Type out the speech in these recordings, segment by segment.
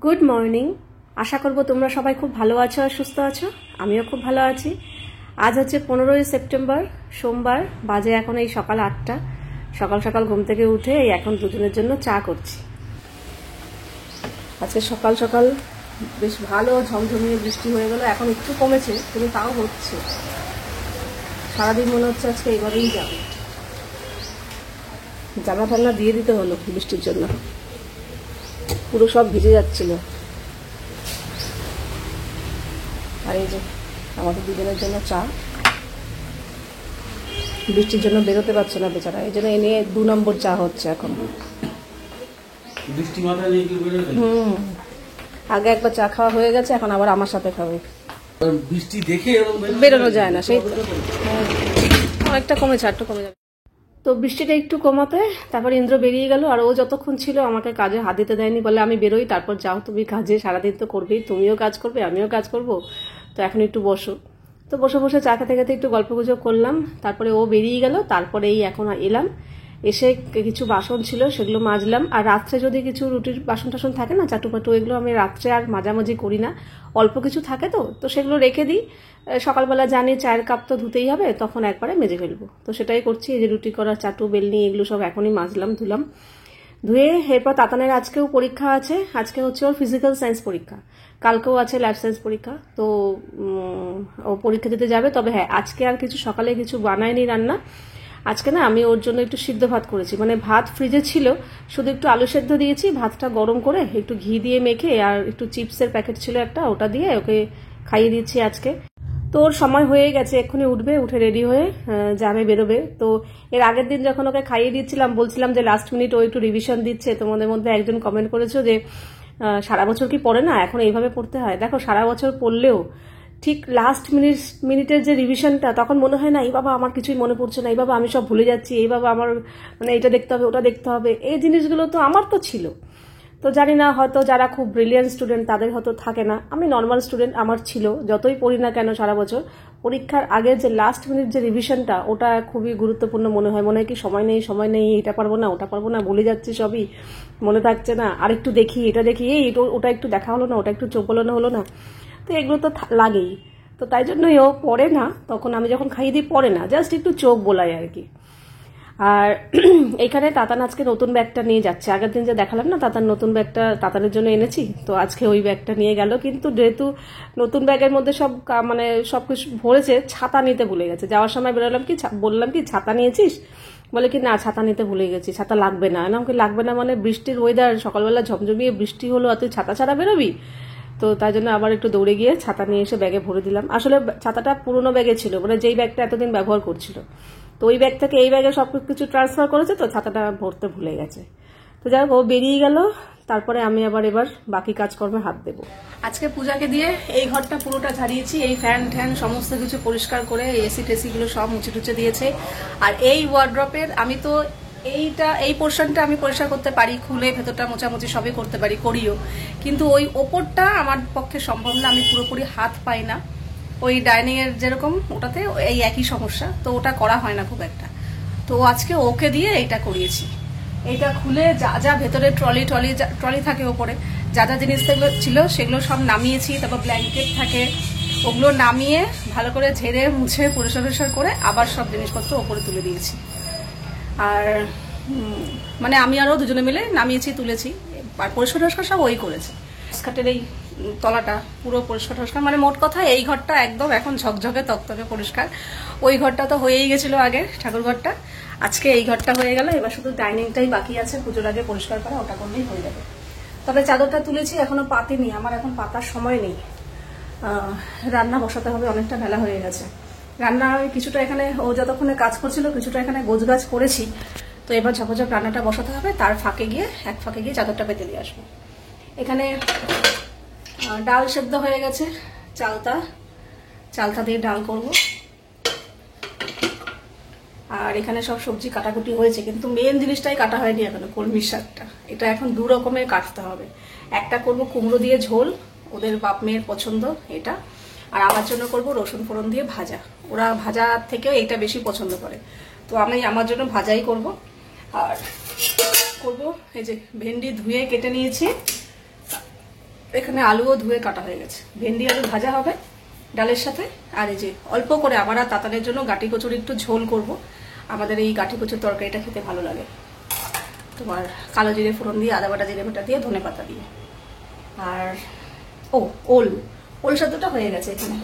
Good morning. আশা করব তোমরা সবাই খুব ভালো আছো আর সুস্থ আছো। আমিও খুব ভালো আছি। আজ হচ্ছে 15ই সেপ্টেম্বর, সোমবার। বাজে এখন এই সকাল 8টা। সকাল সকাল ঘুম থেকে উঠে এই এখন দুজনের জন্য চা করছি। আজকে সকাল সকাল বেশ ভালো ঝমঝমিয়ে বৃষ্টি হয়ে গেল। এখন একটু কমেছে কিন্তু তাও হচ্ছে। সারাদিন মনে হচ্ছে আজকে এইভাবেই যাবে। জামা টান্না দিয়ে দিতে হলো বৃষ্টির জন্য, পুরো সব ভিজে যাচ্ছিল। আর এই যে আমাদের দুজনের জন্য চা। বৃষ্টির জন্য বেরোতে পারছে না বেচারা, এই জন্য এ নিয়ে 2 নম্বর চা হচ্ছে এখন। আগে একবার চা খাওয়া হয়ে গেছে, এখন আবার আমার সাথে খাবে। বৃষ্টি দেখে বেরোনো যায় না, সেই অনেকটা কমেছে, একটু কমে যাবে। তো বৃষ্টিটা একটু কমাতে তারপর ইন্দ্র বেরিয়ে গেল। আর ও যতক্ষণ ছিল আমাকে কাজে হাত দিতে দেয়নি, বলে আমি বেরোই, তারপর যাও তুমি কাজে, সারাদিন তো করবেই, তুমিও কাজ করবে আমিও কাজ করব, তো এখন একটু বসো। তো বসে বসে চা খেতে খেতে একটু গল্পগুজব করলাম। তারপরে ও বেরিয়ে গেল। তারপরে এই এখন এলাম, এসে কিছু বাসন ছিল সেগুলো মাজলাম। আর রাত্রে যদি কিছু রুটির বাসন টাসন থাকে না, চাটুপাটু, এগুলো আমি রাত্রে আর মাঝামাঝি করি না, অল্প কিছু থাকে তো সেগুলো রেখে দিই। সকালবেলা জানি চায়ের কাপ তো ধুতেই হবে, তখন একবারে মেজে ফেলবো। তো সেটাই করছি। এই যে রুটি করা চাটু, বেলনি, এগুলো সব এখনই মাজলাম, ধুলাম। ধুয়ে এরপর তাতানের আজকেও পরীক্ষা আছে। আজকে হচ্ছে ওর ফিজিক্যাল সায়েন্স পরীক্ষা, কালকেও আছে ল্যাব সায়েন্স পরীক্ষা। তো ও পরীক্ষা দিতে যাবে। তবে হ্যাঁ, আজকে আর কিছু সকালে কিছু বানায়নি রান্না। আজকে না আমি ওর জন্য একটু সিদ্ধ ভাত করেছি, মানে ভাত ফ্রিজে ছিল, শুধু একটু আলু সেদ্ধ দিয়েছি, ভাতটা গরম করে একটু ঘি দিয়ে মেখে, আর একটু চিপসের প্যাকেট ছিল একটা, ওটা দিয়ে ওকে খাইয়ে দিচ্ছি আজকে। তো ওর সময় হয়ে গেছে, এক্ষুনি উঠবে, উঠে রেডি হয়ে যাবে, বেরোবে। তো এর আগের দিন যখন ওকে খাইয়ে দিচ্ছিলাম বলছিলাম যে লাস্ট মিনিট ও একটু রিভিশন দিচ্ছে। তোমাদের মধ্যে একজন কমেন্ট করেছো যে সারা বছর কি পড়ে না, এখন এইভাবে পড়তে হয়। দেখো, সারা বছর পড়লেও ঠিক লাস্ট মিনিটের যে রিভিশনটা, তখন মনে হয় না এই বাবা আমার কিছুই মনে পড়ছে না, এই বাবা আমি সব ভুলে যাচ্ছি, এই বাবা আমার মানে এটা দেখতে হবে ওটা দেখতে হবে। এই জিনিসগুলো তো আমার তো ছিল। তো জানি না, হয়তো যারা খুব ব্রিলিয়ান্ট স্টুডেন্ট তাদের হয়তো থাকে না, আমি নর্মাল স্টুডেন্ট, আমার ছিল। যতই পড়ি না কেন সারা বছর, পরীক্ষার আগে যে লাস্ট মিনিট যে রিভিশনটা, ওটা খুবই গুরুত্বপূর্ণ মনে হয়। মনে হয় কি সময় নেই, এটা পারবো না ওটা পারবো না, ভুলে যাচ্ছি সবই, মনে থাকছে না, আরেকটু দেখি এটা দেখি, এই ওটা একটু দেখা হলো না, ওটা একটু চোখ হলো না। তো এগুলো তো লাগেই। তো তাই জন্যই ও পড়ে না, তখন আমি যখন খাইয়ে দিই পড়ে না, জাস্ট একটু চোখ বোলাই আর কি। আর এইখানে তাতান আজকে নতুন ব্যাগটা নিয়ে যাচ্ছে। আগের দিন যে দেখালাম না তাতার নতুন ব্যাগটা তাতানের জন্য এনেছি, তো আজকে ওই ব্যাগটা নিয়ে গেল। কিন্তু যেহেতু নতুন ব্যাগের মধ্যে সব মানে সবকিছু ভরেছে, ছাতা নিতে ভুলে গেছে। যাওয়ার সময় বেরোলাম, কি বললাম কি ছাতা নিয়েছিস, বলে কি না ছাতা নিতে ভুলে গেছি, ছাতা লাগবে না। আমাকে লাগবে না মানে বৃষ্টির ওয়েদার, সকালবেলা ঝমঝমিয়ে বৃষ্টি হলো, আর তুই ছাতা ছাড়া বেরোবি? তো তাই জন্য আবার একটু দৌড়ে গিয়ে ছাতা নিয়ে এসে ব্যাগে ভরে দিলাম। আসলে ছাতাটা পুরোনো ব্যাগে ছিল, মানে যেই ব্যাগটা এতদিন ব্যবহার করছিল, তো ওই ব্যাগ থেকে এই ব্যাগে সব কিছু ট্রান্সফার করেছে, তো ছাতাটা ভরতে ভুলে গেছে। তো যাই হোক, ও বেরিয়ে গেল। তারপরে আমি এবার বাকি কাজকর্মে হাত দেবো। আজকে পূজাকে দিয়ে এই ঘরটা পুরোটা ঝাড়িয়েছি, এই ফ্যান ট্যান সমস্ত কিছু পরিষ্কার করে, এসি টেসিগুলো সব মুছে টুছে দিয়েছে। আর এই ওয়ার্ড্রপের আমি তো এই পোর্শনটা আমি পরিষ্কার করতে পারি, খুলে ভেতরটা মোছামুছি সবই করতে পারি, করিও, কিন্তু ওই ওপরটা আমার পক্ষে সম্ভব না, আমি পুরোপুরি হাত পাই না। ওই ডাইনিং এর যেরকম, ওটাতে এই একই সমস্যা, তো ওটা করা হয় না খুব একটা। তো আজকে ওকে দিয়ে এইটা করিয়েছি। এইটা খুলে যা যা ভেতরে ট্রলি থাকে ওপরে, যা যা জিনিস ছিল সেগুলো সব নামিয়েছি। তারপর ব্ল্যাঙ্কেট থাকে, ওগুলো নামিয়ে ভালো করে ঝেড়ে মুছে পরিষ্কার করে আবার সব জিনিসপত্র ওপরে তুলে দিয়েছি। আর মানে আমি আরও দুজনে মিলে নামিয়েছি, তুলেছি, আর পরিষ্কার সব ওই করেছে। খাটের এই তলাটা পুরো পরিষ্কার, মানে মোট কথা এই ঘরটা একদম এখন ঝকঝকে তকতকে পরিষ্কার। ওই ঘরটা তো হয়েই গেছিল আগে, ঠাকুর ঘরটা। আজকে এই ঘরটা হয়ে গেল, এবার শুধু ডাইনিংটাই বাকি আছে পুজোর আগে পরিষ্কার করা, ওটা করলেই হয়ে যাবে। তবে চাদরটা তুলেছি, এখনো পাতিনি, আমার এখন পাতার সময় নেই। রান্না বসাতে হবে, অনেকটা বেলা হয়ে গেছে। রান্না কিছুটা এখানে ও যতক্ষণে কাজ করছিল কিছুটা এখানে গোছগাছ করেছি, তো এবার ঝকঝক রান্নাটা বসাতে হবে। তার এক ফাঁকে গিয়ে চাদরটা পেতে দিয়ে আসবো। এখানে ডাল সেদ্ধ হয়ে গেছে, চালতা দিয়ে ডাল করব। আর এখানে সব সবজি কাটাকুটি হয়েছে, কিন্তু মেন জিনিসটাই কাটা হয়নি এখনো, কলমির শাকটা। এটা এখন 2 রকমের কাটতে হবে। একটা করব কুমড়ো দিয়ে ঝোল, ওদের বাপ মেয়ের পছন্দ এটা। আর আমার জন্য করব রসুন ফোড়ন দিয়ে ভাজা, ওরা ভাজা থেকেও এইটা বেশি পছন্দ করে, তো আমি আমার জন্য ভাজাই করব। আর করব এই যে ভেন্ডি ধুয়ে কেটে নিয়েছি, এখানে আলুও ধুয়ে কাটা হয়ে গেছে, ভেন্ডি আলু ভাজা হবে ডালের সাথে। আর এই যে অল্প করে আবার তাতানের জন্য গাটি কচুর একটু ঝোল করব। আমাদের এই গাটি কচুর তরকারিটা খেতে ভালো লাগে, তোমার কালো জিরে ফোড়ন দিয়ে, আদা বাটা, জিরে বাটা দিয়ে, ধনে পাতা দিয়ে। আর ওল সেদ্ধটা হয়ে গেছে, এখানে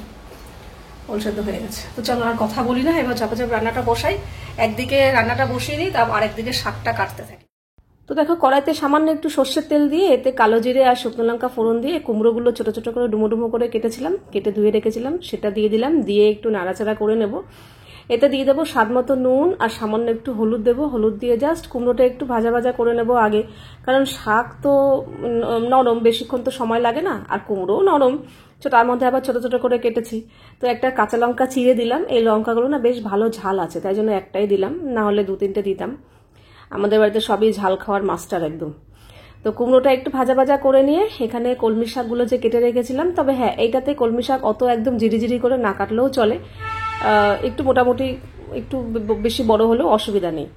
ওল সেদ্ধ হয়ে গেছে। তো চলো আর কথা বলি না, এবার ঝাপাঝাপ রান্নাটা বসাই। একদিকে রান্নাটা বসিয়ে দিই, তারপর আরেকদিকে শাকটা কাটতে থাকি। তো দেখো কড়াইতে সামান্য একটু সর্ষের তেল দিয়ে এতে কালো জিরে আর শুকনো লঙ্কা ফোড়ন দিয়ে কুমড়োগুলো ছোট ছোট করে ডুমো ডুমো করে কেটেছিলাম, কেটে ধুয়ে রেখেছিলাম, সেটা দিয়ে দিলাম। দিয়ে একটু নাড়াচাড়া করে নেব। এতে দিয়ে দেবো স্বাদ মতো নুন আর সামান্য একটু হলুদ দেবো। হলুদ দিয়ে জাস্ট কুমড়োটা একটু ভাজা ভাজা করে নেব আগে, কারণ শাক তো নরম, বেশিক্ষণ তো সময় লাগে না, আর কুমড়োও নরম। তার মধ্যে আবার ছোট ছোট করে কেটেছি। তো একটা কাঁচা লঙ্কা চিড়ে দিলাম। এই লঙ্কাগুলো না বেশ ভালো ঝাল আছে, তাই জন্য একটাই দিলাম, না হলে 2-3টে দিতাম। আমাদের বাড়িতে সবই ঝাল খাওয়ার মাস্টার একদম। তো কুমড়োটা একটু ভাজা ভাজা করে নিয়ে এখানে কলমি শাকগুলো যে কেটে রেখেছিলাম, তবে হ্যাঁ এইটাতে কলমি শাক অত একদম জিরি করে না কাটলেও চলে, একটু মোটামুটি একটু বেশি বড় হলেও অসুবিধা নেই।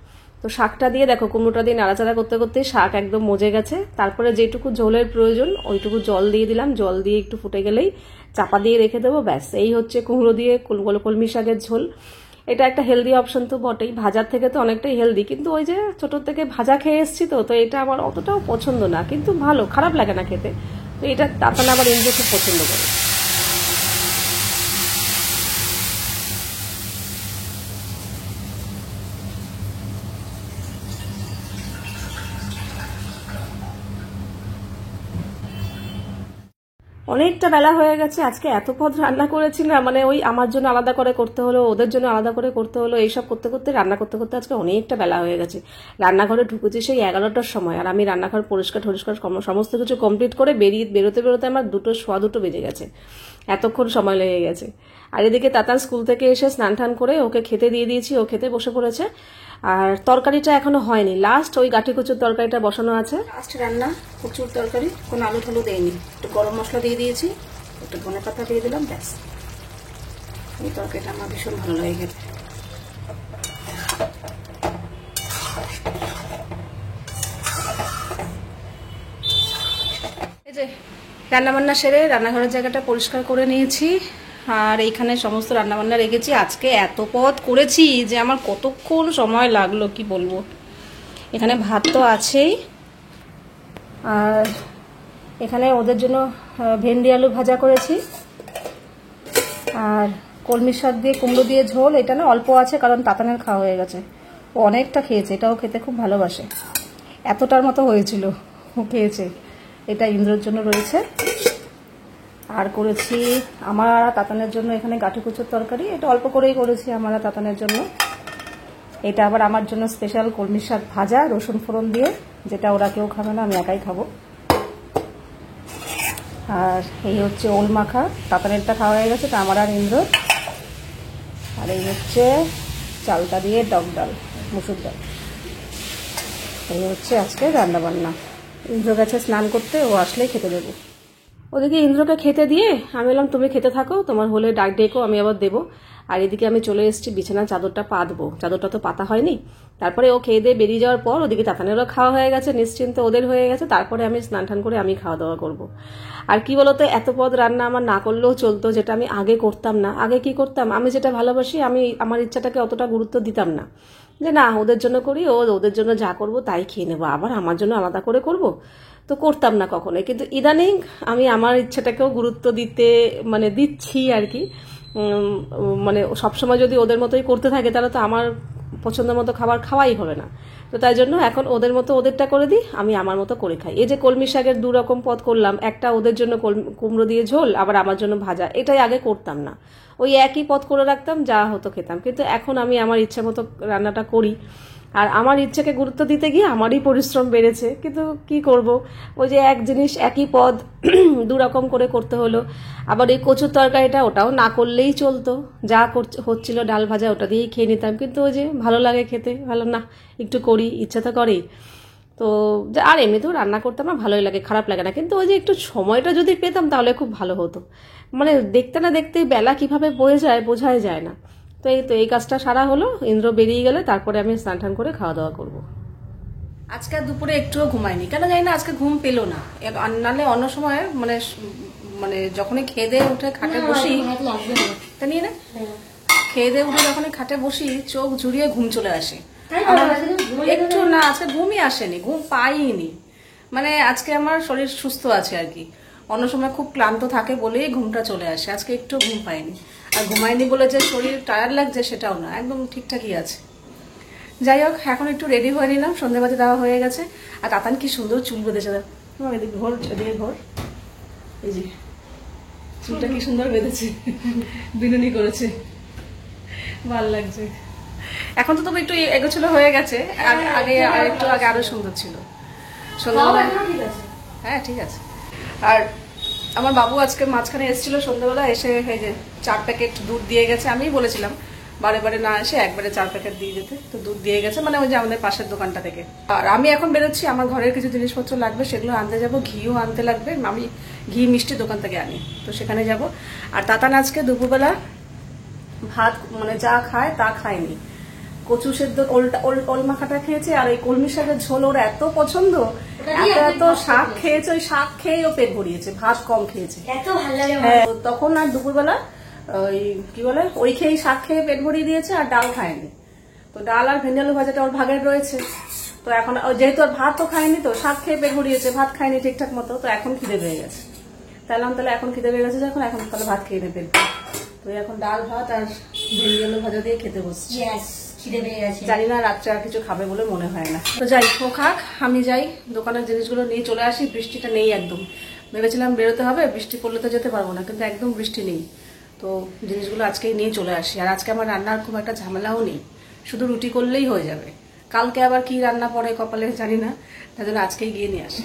তো শাকটা দিয়ে দেখো কুমড়োটা দিয়ে নাড়াচাড়া করতে করতেই শাক একদম মজে গেছে। তারপরে যেটুকু ঝোলের প্রয়োজন ওইটুকু জল দিয়ে দিলাম। জল দিয়ে একটু ফুটে গেলেই চাপা দিয়ে রেখে দেবো, ব্যাস। এই হচ্ছে কুমড়ো দিয়ে কলমি শাকের ঝোল। এটা একটা হেলদি অপশন তো বটেই, ভাজার থেকে তো অনেকটাই হেলদি, কিন্তু ওই যে ছোট থেকে ভাজা খেয়ে এসেছি, তো এটা আমার অতটাও পছন্দ না, কিন্তু ভালো, খারাপ লাগে না খেতে। তো এটা তারপরে আবার ইন্দ্র খুব পছন্দ করে। অনেকটা বেলা হয়ে গেছে, আজকে এত পদ রান্না করেছি না, মানে ওই আমার জন্য আলাদা করে করতে হলো, ওদের জন্য আলাদা করে করতে হলো, এইসব করতে করতে রান্না করতে করতে আজকে অনেকটা বেলা হয়ে গেছে। রান্নাঘরে ঢুকেছি সেই 11টার সময়, আর আমি রান্নাঘর পরিষ্কার সমস্ত কিছু কমপ্লিট করে বেরোতে আমার 2:15 বেজে গেছে। এতক্ষণ সময় লেগে গেছে। আর এদিকে তাতান স্কুল থেকে এসে স্নান টান করে ওকে খেতে দিয়ে দিয়েছি, ও খেতে বসে পড়েছে। আর তরকারিটা এখনো হয়নি, লাস্ট ওই গাঠি কচুর তরকারিটা বসানো আছে। লাস্ট রান্না কচুর তরকারি, কোনো আলু ঠালু দেয়নি, একটু গরম মশলা দিয়ে দিয়েছি, একটু ধনে পাতা দিয়ে দিলাম, ব্যাস। এই তরকারিটা আমার ভীষণ ভালো লাগে খেতে। এই যে রান্নাবান্না সেরে রান্নাঘরের জায়গাটা পরিষ্কার করে নিয়েছি, আর এইখানে সমস্ত রান্নাবান্না রেখেছি। আজকে এত পদ করেছি যে আমার কতক্ষণ সময় লাগলো কি বলবো। এখানে ভাত তো আছেই, আর এখানে ওদের জন্য ভেন্ডি আলু ভাজা করেছি, আর কলমি শাক দিয়ে কুমড়ো দিয়ে ঝোল। এটা না অল্প আছে, কারণ তাতানের খাওয়া হয়ে গেছে, ও অনেকটা খেয়েছে, এটাও খেতে খুব ভালোবাসে, এতটার মতো হয়েছিল ও খেয়েছে। এটা ইন্দ্রর জন্য রয়েছে। আর করেছি আমার আর তাতানের জন্য এখানে গাঠি কচুর তরকারি, এটা অল্প করেই করেছি আমার আর তাতানের জন্য। এটা আবার আমার জন্য স্পেশাল কলমি শাক ভাজা রসুন ফোড়ন দিয়ে, যেটা ওরা কেউ খাবে না, আমি একাই খাবো। আর এই হচ্ছে ওল মাখা, তাতানেরটা খাওয়া হয়ে গেছে, তা আমার আর ইন্দ্র। আর এই হচ্ছে চালটা দিয়ে টক ডাল, মুসুর ডাল। এই হচ্ছে আজকে রান্নাবান্না। ইন্দ্র গেছে স্নান করতে, ও আসলেই খেতে দেবো। ওদিকে ইন্দ্রকে খেতে দিয়ে আমি বললাম তুমি খেতে থাকো, তোমার হলে ডাক ডেকো, আমি আবার দেবো। আর এদিকে আমি চলে এসেছি বিছানার চাদরটা পাতবো, চাদরটা তো পাতা হয়নি। তারপরে ও খেয়ে দিয়ে বেরিয়ে যাওয়ার পর ওদিকে তাতানেরও খাওয়া হয়ে গেছে, নিশ্চিন্তে ওদের হয়ে গেছে। তারপরে আমি স্নান টান করে আমি খাওয়া দাওয়া করবো। আর কি বলতো, এত পদ রান্না আমার না করলেও চলতো, যেটা আমি আগে করতাম না। আগে কি করতাম, আমি যেটা ভালোবাসি আমি আমার ইচ্ছাটাকে অতটা গুরুত্ব দিতাম না, যে না ওদের জন্য করি, ওদের জন্য যা করব তাই খেয়ে নেবো, আবার আমার জন্য আলাদা করে করব, তো করতাম না কখনোই। কিন্তু ইদানিং আমি আমার ইচ্ছাটাকেও গুরুত্ব দিচ্ছি আর কি। মানে সবসময় যদি ওদের মতোই করতে থাকে তাহলে তো আমার পছন্দ মতো খাবার খাওয়াই হবে না। তো তাই জন্য এখন ওদের মতো ওদেরটা করে দিই, আমি আমার মতো করে খাই। এই যে কলমি শাকের 2 রকম পদ করলাম, একটা ওদের জন্য কুমড়ো দিয়ে ঝোল, আবার আমার জন্য ভাজা, এটাই আগে করতাম না। ওই একই পদ করে রাখতাম, যা হতো খেতাম। কিন্তু এখন আমি আমার ইচ্ছা মতো রান্নাটা করি, আর আমার ইচ্ছাকে গুরুত্ব দিতে গিয়ে আমারই পরিশ্রম বেড়েছে। কিন্তু কি করব, ওই যে এক জিনিস একই পদ 2 রকম করে করতে হলো। আবার এই কচুর তরকারিটা ওটাও না করলেই চলতো, যা হচ্ছিল ডাল ভাজা ওটা দিয়েই খেয়ে নিতাম। কিন্তু ওই যে ভালো লাগে খেতে, ভালো না একটু করি, ইচ্ছা তো করেই। তো আর এমনিতেও রান্না করতে আমার ভালোই লাগে, খারাপ লাগে না। কিন্তু ওই যে একটু সময়টা যদি পেতাম তাহলে খুব ভালো হতো। মানে দেখতে না দেখতেই বেলা কিভাবে বয়ে যায় বোঝাই যায় না। তো এই কাজটা সারা হলো, ইন্দ্র বেরিয়ে গেলে তারপরে আমি স্নান টান করে খাওয়া দাওয়া করবো। আজকে আর দুপুরে একটুও ঘুমায়নি, কেন জানি না আজকে ঘুম পেলো না। নাহলে অন্য সময় মানে মানে যখনই খেয়ে দিয়ে উঠে খাটে বসি, তা নিয়ে না খেয়ে দিয়ে উঠে যখনই খাটে বসি চোখ ঝুরিয়ে ঘুম চলে আসে। একটু না আজকে ঘুমই আসেনি, ঘুম পাইনি। মানে আজকে আমার শরীর সুস্থ আছে আর কি। অন্য সময় খুব ক্লান্ত থাকে বলেই ঘুমটা চলে আসে, আজকে একটু ঘুম পাইনি। আর ঘুমাইনি বলে যে শরীর টায়ার্ড লাগছে সেটাও না, একদম ঠিকঠাকই আছে। যাই হোক, এখন একটু রেডি হয়ে নিলাম, সন্ধ্যেবাতি দেওয়া হয়ে গেছে। আর তাতান কি সুন্দর চুল বেঁধেছে, এদিকে ঘোর এদিকে ঘোর, এই যে চুলটা কি সুন্দর বেঁধেছে, বিনুনি করেছে, ভালো লাগছে। এখন তো তবে একটু এগোছলো হয়ে গেছে, আগে একটু আগে আরো সুন্দর ছিল সন্ধ্যাবেলা। হ্যাঁ ঠিক আছে। আর আমার বাবু আজকে মাঝখানে এসেছিল সন্ধ্যাবেলা, এসে এই যে 4 প্যাকেট দুধ দিয়ে গেছে। আমিই বলেছিলাম বারে বারে না এসে একবারে 4 প্যাকেট দিয়ে যেতে, তো দুধ দিয়ে গেছে, মানে ওই যে আমাদের পাশের দোকানটা থেকে। আর আমি এখন বেরোচ্ছি, আমার ঘরের কিছু জিনিসপত্র লাগবে, সেগুলো আনতে যাব। ঘিও আনতে লাগবে, আমি ঘি মিষ্টি দোকান থেকে আনি, তো সেখানে যাব। আর তাতান আজকে দুপুরবেলা ভাত মানে যা খায় তা খায়নি, কচু সেদ্ধ ওল মাখাটা খেয়েছে। আর এই কলমি শাকের ঝোল ওর এত পছন্দ, এত শাক খেয়েছে, ওই শাক খেয়ে ও পেট ভরিয়েছে, ভাত কম খেয়েছে। হ্যাঁ, তখন আর দুপুরবেলা ওই কি বলে ওই খেয়ে শাক খেয়ে পেট ভরিয়ে দিয়েছে, আর ডাল খায়নি। তো ডাল আর ভেন্ডি আলু ভাজাটা ওর ভাগের রয়েছে। তো এখন যেহেতু ওর ভাত তো খায়নি, তো শাক খেয়ে পেট ভরিয়েছে, ভাত খায়নি ঠিকঠাক মতো, তো এখন খিদে পেয়ে গেছে। তাহলে এখন খিদে পেয়ে গেছে যখন, এখন তাহলে ভাত খেয়ে নেবে। তো এখন ডাল ভাত আর ভেন্ডি আলু ভাজা দিয়ে খেতে বসছি। জানি না রাত্রে আর কিছু খাবে বলে মনে হয় না। তো যাই ও খাক, আমি যাই দোকানের জিনিসগুলো নিয়ে চলে আসি। বৃষ্টিটা নেই একদম, ভেবেছিলাম বেরোতে হবে, বৃষ্টি পড়লে তো যেতে পারবো না, কিন্তু একদম বৃষ্টি নেই। তো জিনিসগুলো আজকেই নিয়ে চলে আসি। আর আজকে আমার রান্নার খুব একটা ঝামেলাও নেই, শুধু রুটি করলেই হয়ে যাবে। কালকে আবার কি রান্না পড়ে কপালে জানি না, তাই জন্য আজকেই গিয়ে নিয়ে আসি।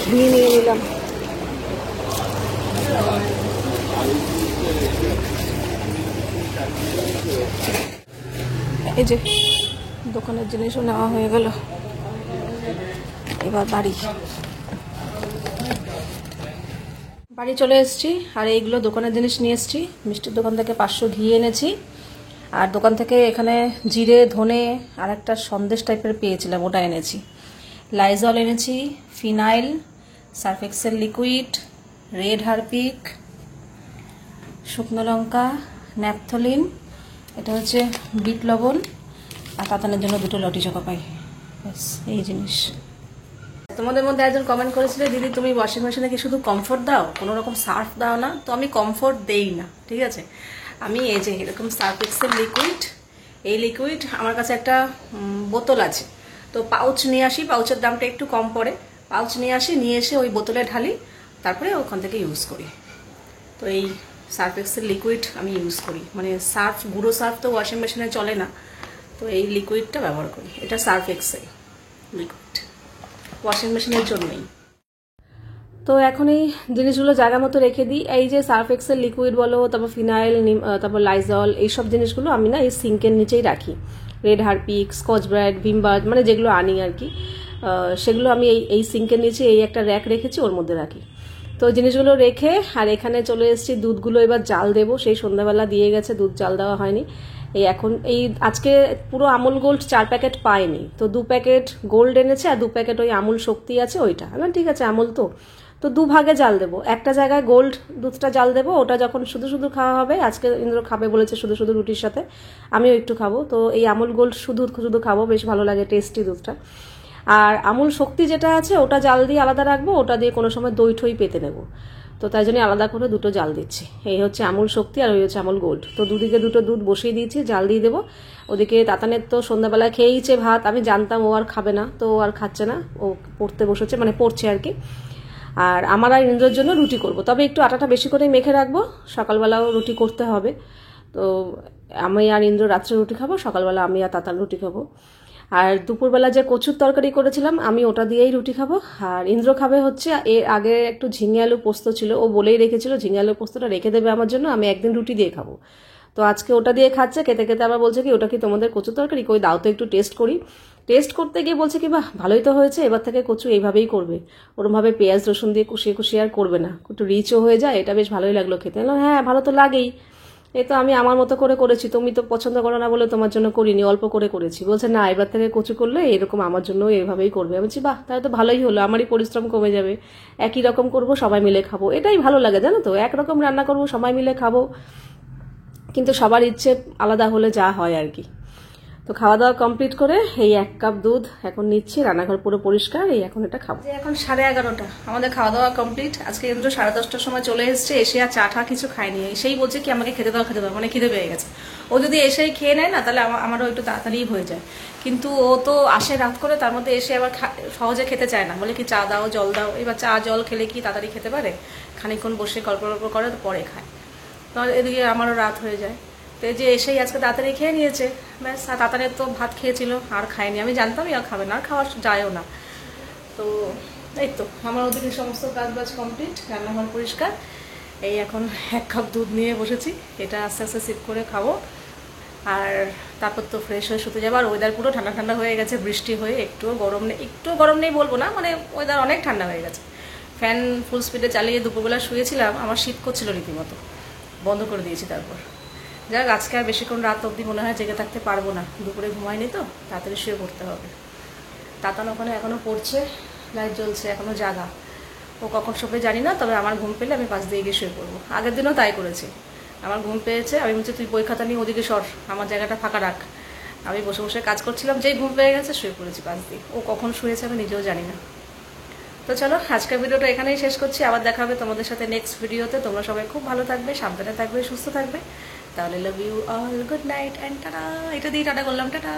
ঘি নিয়ে নিলাম, এই যে দোকানের জিনিসও নেওয়া হয়ে গেল। এবার বাড়ি চলে এসেছি। আর এইগুলো দোকানের জিনিস নিয়ে এসেছি। মিষ্টির দোকান থেকে 500 ঘি এনেছি। আর দোকান থেকে এখানে জিরে ধনে আর একটা সন্দেশ টাইপের পেয়েছিলাম, ওটা এনেছি। লাইজল এনেছি, phenyl, Surf Excel liquid, red Harpic, শুকনো লঙ্কা, ন্যাপথলিন, এটা হচ্ছে বিট লবণ, আর তাতানের জন্য 2টো লটি চকা পাই। ব্যাস এই জিনিস। তোমাদের মধ্যে একজন কমেন্ট করেছিল, দিদি তুমি ওয়াশিং মেশিনে কি শুধু কমফোর্ট দাও, কোনো রকম সার্ফ দাও না? তো আমি কমফোর্ট দেই না, ঠিক আছে। আমি এই যে এরকম সার্ফ এক্সেল লিকুইড, এই লিকুইড আমার কাছে একটা বোতল আছে, তো পাউচ নিয়ে আসি। পাউচের দামটা একটু কম পড়ে, পাউচ নিয়ে আসি, নিয়ে এসে ওই বোতলে ঢালি, তারপরে ওখান থেকে ইউজ করি। তো এই সার্ফ এক্সেল লিকুইড আমি ইউজ করি, মানে সার্ফ গুঁড়ো সার্ফ তো ওয়াশিং মেশিনে চলে না, তো এই লিকুইডটা ব্যবহার করি। এটা সার্ফ এক্সেল লিকুইড, ওয়াশিং মেশিনের জন্যই। তো এখন এই জিনিসগুলো জায়গা মতো রেখে দিই। এই যে সার্ফ এক্সেল লিকুইড বলো, তারপর ফিনাইল, তারপর লাইজল, এইসব জিনিসগুলো আমি না এই সিঙ্কের নিচেই রাখি। Red Harpic, Scotch Brite, Vim bar, মানে যেগুলো আনি আর কি, সেগুলো আমি এই সিঙ্কের নিচে এই একটা র্যাক রেখেছি, ওর মধ্যে রাখি। তো জিনিসগুলো রেখে আর এখানে চলে এসেছি। দুধগুলো এবার জাল দেবো, সেই সন্ধ্যাবেলা দিয়ে গেছে, দুধ জাল দেওয়া হয়নি। এখন আজকে পুরো আমুল গোল্ড 4 প্যাকেট পাইনি, তো 2 প্যাকেট গোল্ড এনেছে, আর 2 প্যাকেট ওই আমুল শক্তি আছে ওইটা। ঠিক আছে, আমুল তো 2 ভাগে জাল দেবো। একটা জায়গায় গোল্ড দুধটা জাল দেবো, ওটা যখন শুধু শুধু খাওয়া হবে, আজকে ইন্দ্র খাবে বলেছে শুধু শুধু রুটির সাথে, আমিও একটু খাবো। তো এই আমুল গোল্ড শুধু শুধু খাবো, বেশ ভালো লাগে, টেস্টি দুধটা। আর আমুল শক্তি যেটা আছে ওটা জাল দিয়ে আলাদা রাখবো, ওটা দিয়ে কোনো সময় দই ঠই পেতে নেবো, তো তাই জন্য আলাদা করে 2টো জাল দিচ্ছি। এই হচ্ছে আমুল শক্তি আর ওই হচ্ছে আমুল গোল্ড। তো দুদিকে 2টো দুধ বসিয়ে দিয়েছি, জাল দিয়ে দেবো। ওদিকে তাতানের তো সন্ধ্যাবেলায় খেয়েইছে ভাত, আমি জানতাম ও আর খাবে না, তো ও আর খাচ্ছে না, ও পড়তে বসেছে, মানে পড়ছে আর কি। আর আমার আর ইন্দ্রের জন্য রুটি করব, তবে একটু আটাটা বেশি করে মেখে রাখবো, সকালবেলাও রুটি করতে হবে। তো আমি আর ইন্দ্র রাত্রে রুটি খাবো, সকালবেলা আমি আর তাতান রুটি খাবো। আর দুপুরবেলা যে কচুর তরকারি করেছিলাম আমি ওটা দিয়েই রুটি খাবো। আর ইন্দ্র খাবে হচ্ছে, এর আগে একটু ঝিঙে আলু পোস্ত ছিল, ও বলেই রেখেছিল ঝিঙে আলু পোস্তটা রেখে দেবে আমার জন্য, আমি একদিন রুটি দিয়ে খাবো। তো আজকে ওটা দিয়ে খাচ্ছে, খেতে খেতে আবার বলছে কি ওটা কি তোমাদের কচুর তরকারি, কই দাও তো একটু টেস্ট করি। টেস্ট করতে গিয়ে বলছে কি বাহ ভালোই তো হয়েছে, এবার থেকে কচু এইভাবেই করবে, ওরমভাবে পেঁয়াজ রসুন দিয়ে কষিয়ে কষিয়ে আর করবে না, একটু রিচও হয়ে যায়, এটা বেশ ভালোই লাগলো খেতে। হ্যাঁ ভালো তো লাগেই, এই তো আমি আমার মতো করে করেছি, তুমি তো পছন্দ করো না বলে তোমার জন্য করিনি, অল্প করে করেছি। বলছে না এবার থেকে কচু করলে এরকম আমার জন্য এভাবেই করবে। আমি বলছি বাহ, তাহলে তো ভালোই হলো, আমারই পরিশ্রম কমে যাবে, একই রকম করব, সবাই মিলে খাবো, এটাই ভালো লাগে জানো তো, একরকম রান্না করব, সবাই মিলে খাবো, কিন্তু সবার ইচ্ছে আলাদা হলে যা হয় আর কি। তো খাওয়া দাওয়া কমপ্লিট করে এই 1 কাপ দুধ এখন নিচ্ছি, রান্নাঘর পুরো পরিষ্কার, এই এখন এটা খাবো। এখন 11:30 আমাদের খাওয়া দাওয়া কমপ্লিট। আজকে ইন্দ্র 10:30টার সময় চলে এসেছে, এসে আর চা ঠা কিছু খায়নি, এসেই বলছে কি আমাকে খেতে দাও খেতে দাও, মানে খিদে পেয়ে গেছে। ও যদি এসেই খেয়ে নেয় না তাহলে আমারও একটু তাড়াতাড়ি হয়ে যায়, কিন্তু ও তো আসে রাত করে, তার মধ্যে এসে আবার সহজে খেতে চায় না, বলে কি চা দাও জল দাও। এবার চা জল খেলে কি তাড়াতাড়ি খেতে পারে, খানিকক্ষণ বসে গল্প গল্প করে তো পরে খায়, তো এদিকে আমারও রাত হয়ে যায়। তো এই যে এসেই আজকে তাড়াতাড়ি খেয়ে নিয়েছে, ব্যাস। তাড়াতাড়ি তো ভাত খেয়েছিল আর খায়নি, আমি জানতামই আর খাবে না, আর খাওয়া যায়ও না। তো এই তো আমার ওদিকে সমস্ত কাজ বাজ কমপ্লিট, রান্নাঘর পরিষ্কার। এই এখন 1 কাপ দুধ নিয়ে বসেছি, এটা আস্তে আস্তে সিপ করে খাবো, আর তারপর তো ফ্রেশ হয়ে শুতে যাবো। আর ওয়েদার পুরো ঠান্ডা ঠান্ডা হয়ে গেছে, বৃষ্টি হয়ে একটুও গরম নেই বলবো না, মানে ওয়েদার অনেক ঠান্ডা হয়ে গেছে। ফ্যান ফুল স্পিডে চালিয়ে দুপুরবেলা শুয়েছিলাম, আমার শীত করছিল রীতিমতো, বন্ধ করে দিয়েছি। তারপর যাক আজকে আর বেশিক্ষণ রাত অবধি মনে হয় জেগে থাকতে পারবো না, দুপুরে ঘুমাইনি তো, তাড়াতাড়ি শুয়ে পড়তে হবে। তাতান ওখানে এখনো পড়ছে, লাইট জ্বলছে, এখনো জাগা, ও কখন শোবে জানি না, তবে আমার ঘুম পেলে আমি পাশ দিয়ে গিয়ে শুয়ে পড়বো। আগের দিনও তাই করেছি, আমার ঘুম পেয়েছে, আমি বলছি তুই বই খাতা নিয়ে ওদিকে সর, আমার জায়গাটা ফাঁকা রাখ। আমি বসে বসে কাজ করছিলাম, যেই ঘুম পেয়ে গেছে শুয়ে পড়েছি পাশ দিয়ে। ও কখন শুয়েছে আমি নিজেও জানি না। তো চলো আজকের ভিডিওটা এখানেই শেষ করছি, আবার দেখা হবে তোমাদের সাথে নেক্সট ভিডিওতে। তোমরা সবাই খুব ভালো থাকবে, সাবধানে থাকবে, সুস্থ থাকবে। তাহলে love you all, good night and tata. এটা দিয়ে টাটা করলাম, টাটা।